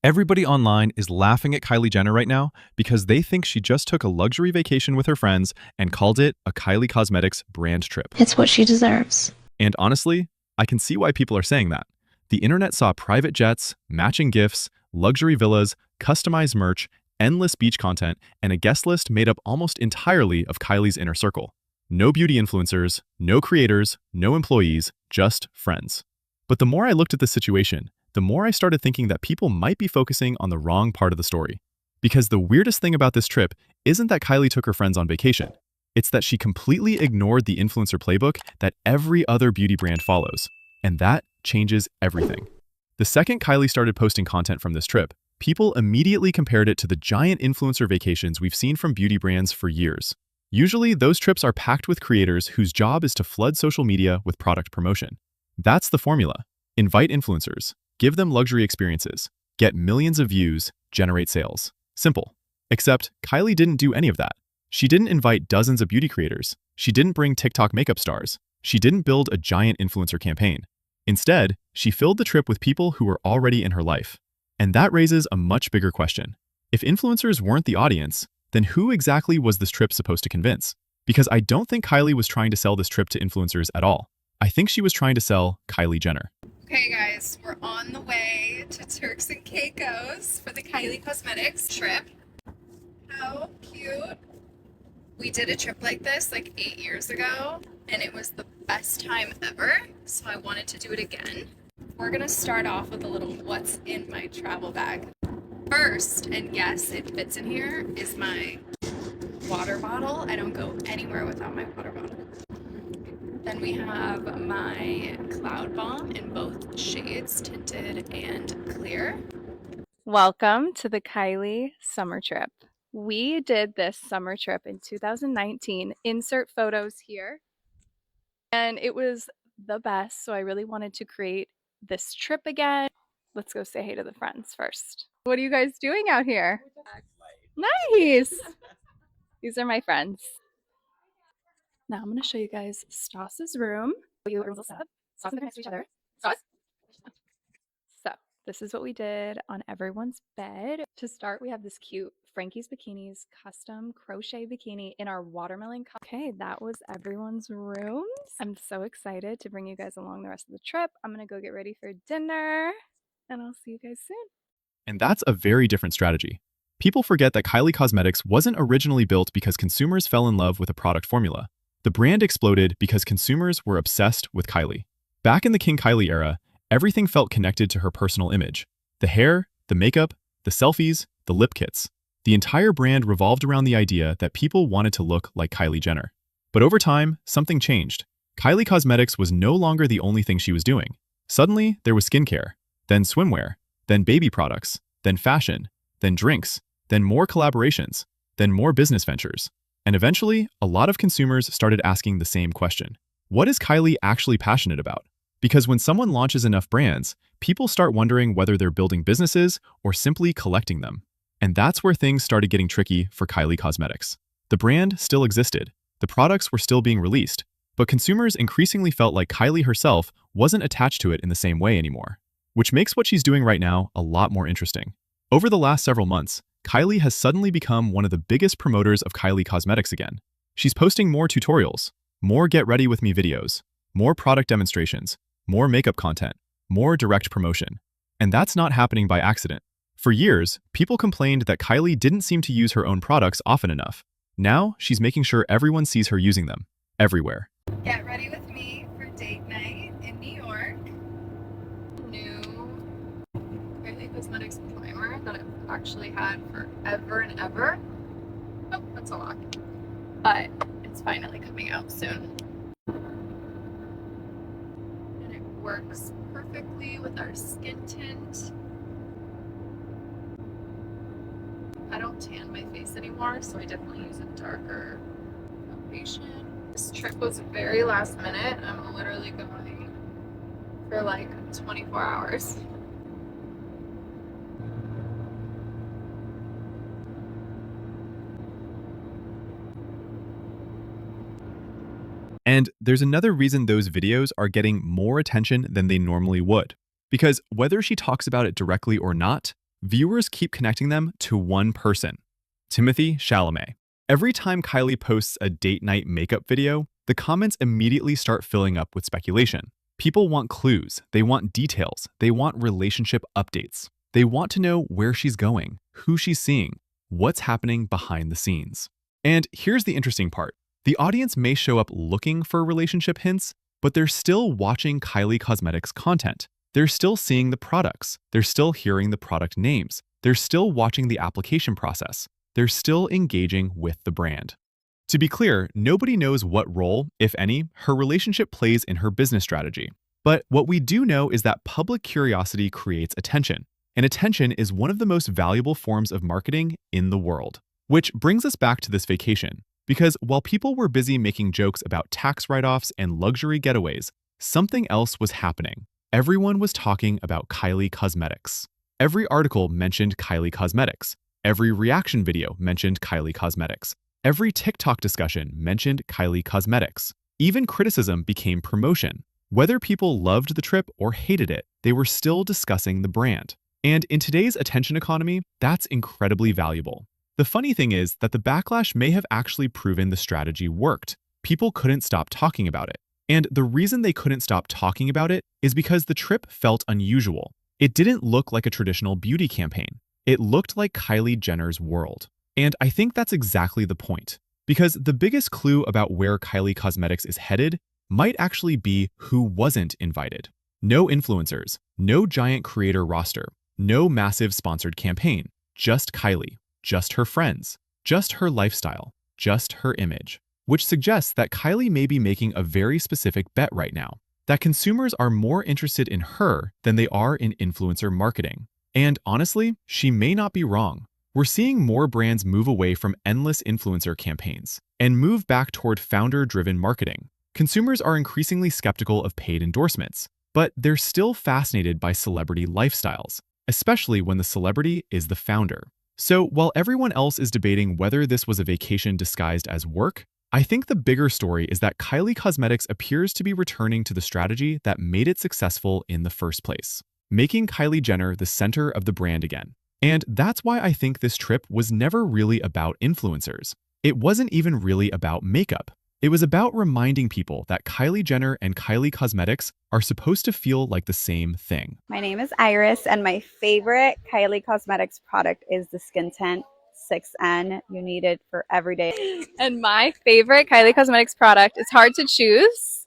Everybody online is laughing at Kylie Jenner right now because they think she just took a luxury vacation with her friends and called it a Kylie Cosmetics brand trip. It's what she deserves. And honestly, I can see why people are saying that. The internet saw private jets, matching gifts, luxury villas, customized merch, endless beach content, and a guest list made up almost entirely of Kylie's inner circle. No beauty influencers, no creators, no employees, just friends. But the more I looked at the situation, the more I started thinking that people might be focusing on the wrong part of the story. Because the weirdest thing about this trip isn't that Kylie took her friends on vacation. It's that she completely ignored the influencer playbook that every other beauty brand follows. And that changes everything. The second Kylie started posting content from this trip, people immediately compared it to the giant influencer vacations we've seen from beauty brands for years. Usually, those trips are packed with creators whose job is to flood social media with product promotion. That's the formula. Invite influencers, give them luxury experiences, get millions of views, generate sales. Simple. Except Kylie didn't do any of that. She didn't invite dozens of beauty creators. She didn't bring TikTok makeup stars. She didn't build a giant influencer campaign. Instead, she filled the trip with people who were already in her life. And that raises a much bigger question. If influencers weren't the audience, then who exactly was this trip supposed to convince? Because I don't think Kylie was trying to sell this trip to influencers at all. I think she was trying to sell Kylie Jenner. Okay guys, we're on the way to Turks and Caicos for the Kylie Cosmetics trip. How cute. We did a trip like this like 8 years ago and it was the best time ever, so I wanted to do it again. We're gonna start off with a little what's in my travel bag. First, and yes, it fits in here, is my water bottle. I don't go anywhere without my water bottle. Then we have my Cloud Bomb in both shades, tinted and clear. Welcome to the Kylie summer trip. We did this summer trip in 2019. Insert photos here. And it was the best, so I really wanted to create this trip again. Let's go say hey to the friends first. What are you guys doing out here? Nice! These are my friends. Now I'm going to show you guys Stas's room. Stas and next to each other. Stas. So this is what we did on everyone's bed. To start, we have this cute Frankie's Bikinis custom crochet bikini in our watermelon color. Okay, that was everyone's rooms. I'm so excited to bring you guys along the rest of the trip. I'm going to go get ready for dinner and I'll see you guys soon. And that's a very different strategy. People forget that Kylie Cosmetics wasn't originally built because consumers fell in love with a product formula. The brand exploded because consumers were obsessed with Kylie. Back in the King Kylie era, everything felt connected to her personal image. The hair, the makeup, the selfies, the lip kits. The entire brand revolved around the idea that people wanted to look like Kylie Jenner. But over time, something changed. Kylie Cosmetics was no longer the only thing she was doing. Suddenly, there was skincare, then swimwear, then baby products, then fashion, then drinks, then more collaborations, then more business ventures. And eventually, a lot of consumers started asking the same question. What is Kylie actually passionate about? Because when someone launches enough brands, people start wondering whether they're building businesses or simply collecting them. And that's where things started getting tricky for Kylie Cosmetics. The brand still existed, the products were still being released, but consumers increasingly felt like Kylie herself wasn't attached to it in the same way anymore. Which makes what she's doing right now a lot more interesting. Over the last several months, Kylie has suddenly become one of the biggest promoters of Kylie Cosmetics again. She's posting more tutorials, more get ready with me videos, more product demonstrations, more makeup content, more direct promotion. And that's not happening by accident. For years, people complained that Kylie didn't seem to use her own products often enough. Now, she's making sure everyone sees her using them, everywhere. Get ready with me for date night in New York. New Kylie Cosmetics primer that I've actually had forever and ever. Oh, that's a lot. But it's finally coming out soon. And it works perfectly with our skin tint. I don't tan my face anymore, so I definitely use a darker foundation. This trip was very last minute. I'm literally going for like 24 hours. And there's another reason those videos are getting more attention than they normally would. Because whether she talks about it directly or not, viewers keep connecting them to one person, Timothée Chalamet. Every time Kylie posts a date night makeup video, the comments immediately start filling up with speculation. People want clues, they want details, they want relationship updates. They want to know where she's going, who she's seeing, what's happening behind the scenes. And here's the interesting part. The audience may show up looking for relationship hints, but they're still watching Kylie Cosmetics content. They're still seeing the products. They're still hearing the product names. They're still watching the application process. They're still engaging with the brand. To be clear, nobody knows what role, if any, her relationship plays in her business strategy. But what we do know is that public curiosity creates attention, and attention is one of the most valuable forms of marketing in the world. Which brings us back to this vacation, because while people were busy making jokes about tax write-offs and luxury getaways, something else was happening. Everyone was talking about Kylie Cosmetics. Every article mentioned Kylie Cosmetics. Every reaction video mentioned Kylie Cosmetics. Every TikTok discussion mentioned Kylie Cosmetics. Even criticism became promotion. Whether people loved the trip or hated it, they were still discussing the brand. And in today's attention economy, that's incredibly valuable. The funny thing is that the backlash may have actually proven the strategy worked. People couldn't stop talking about it. And the reason they couldn't stop talking about it is because the trip felt unusual. It didn't look like a traditional beauty campaign. It looked like Kylie Jenner's world. And I think that's exactly the point. Because the biggest clue about where Kylie Cosmetics is headed might actually be who wasn't invited. No influencers, no giant creator roster, no massive sponsored campaign, just Kylie, just her friends, just her lifestyle, just her image. Which suggests that Kylie may be making a very specific bet right now, that consumers are more interested in her than they are in influencer marketing. And honestly, she may not be wrong. We're seeing more brands move away from endless influencer campaigns and move back toward founder-driven marketing. Consumers are increasingly skeptical of paid endorsements, but they're still fascinated by celebrity lifestyles, especially when the celebrity is the founder. So while everyone else is debating whether this was a vacation disguised as work, I think the bigger story is that Kylie Cosmetics appears to be returning to the strategy that made it successful in the first place, making Kylie Jenner the center of the brand again. And that's why I think this trip was never really about influencers. It wasn't even really about makeup. It was about reminding people that Kylie Jenner and Kylie Cosmetics are supposed to feel like the same thing. My name is Iris, and my favorite Kylie Cosmetics product is the Skin Tint 6N. You need it for every day. And my favorite Kylie Cosmetics product is hard to choose,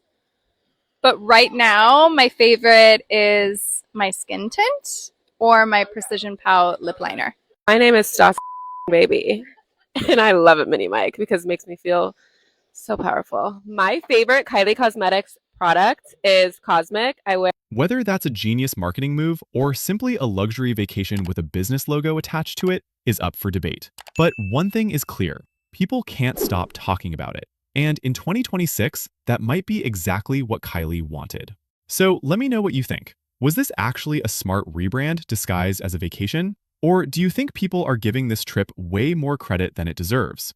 but right now my favorite is my Skin Tint or my Precision Pow lip liner. My name is Stas Baby, and I love it, Mini Mike, because it makes me feel so powerful. My favorite Kylie Cosmetics product is Cosmic. Whether that's a genius marketing move or simply a luxury vacation with a business logo attached to it is up for debate. But one thing is clear, people can't stop talking about it. And in 2026, that might be exactly what Kylie wanted. So let me know what you think. Was this actually a smart rebrand disguised as a vacation? Or do you think people are giving this trip way more credit than it deserves?